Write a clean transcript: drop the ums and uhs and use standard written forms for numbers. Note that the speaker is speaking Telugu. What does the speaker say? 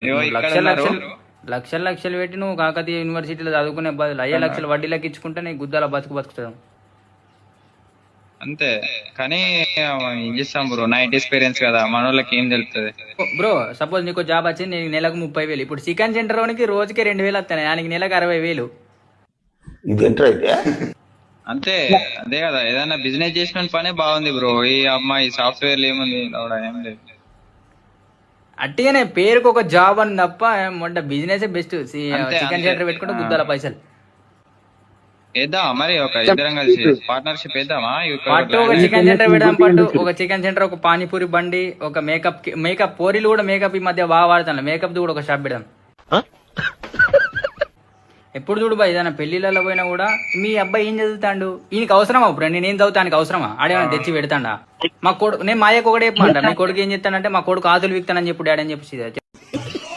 ఇగో నువ్వు ఇక్కడ లక్షలు ఉన్నారు. లక్షలు లక్షలు లక్షలు పెట్టి నువ్వు కాకతీయ యూనివర్సిటీలో చదువుకునే బదులు అయ్యే లక్షలు వడ్డీలకు ఇచ్చుకుంటే నీ గుద్దాల బతుకుతాం. అంతే. కానీ ఏం చేస్తాం బ్రో, నైట్ ఎక్స్పీరియన్స్ కదా, మన వాళ్ళకి ఏం తెలుస్తుంది. బ్రో సపోజ్ నీకు జాబ్ వచ్చింది, నీకు నెలకు 30,000. ఇప్పుడు చికెన్ సెంటర్ వానికి రోజుకి 2,000 వస్తాయి, ఆయనకి నెలకు 60,000. ఇదేంట్రా అయితే? అంతే. అదే కదా, ఏదైనా బిజినెస్ చేసిన పనే బాగుంది బ్రో. ఈ అమ్మాయి సాఫ్ట్వేర్ ఏముంది లౌడా, ఏం లేదు. అట్టిగానే పేరుకు ఒక జాబ్ అని తప్ప మొట్ట బిజినెస్ బెస్ట్. అంతే, చికెన్ అంతే. సెంటర్ పెట్టుకుంటే గుద్దాల పైసలు. వేద్దామా మరి, ఒక ఇద్దరం కలిసి పార్ట్నర్షిప్ వేద్దామా? పట్టు ఒక చికెన్ సెంటర్ పెడదాం, పట్టు ఒక చికెన్ సెంటర్, ఒక పానీపూరి బండి, ఒక మేకప్ పోరీలు కూడా మేకప్ ఈ మధ్య బాగా వాడుతాను, మేకప్ కూడా ఒక షాప్ పెడదాం. ఎప్పుడు చూడు బా ఏదైనా పెళ్లిళ్ళలో పోయినా కూడా మీ అబ్బాయి ఏం చదువుతాడు, ఈయనకి అవసరమా? ఇప్పుడు నేనేం చదువుతానికి అవసరమా? ఆడేమైనా తెచ్చి పెడతాడా? మా కొడుకు, నేను మా అయ్యకు ఒకటే చెప్పమంటా, మీ కొడుకు ఏం చెప్తానంటే మా కొడుకు ఆతులు విక్తానని చెప్పు డాడీ అని చెప్పి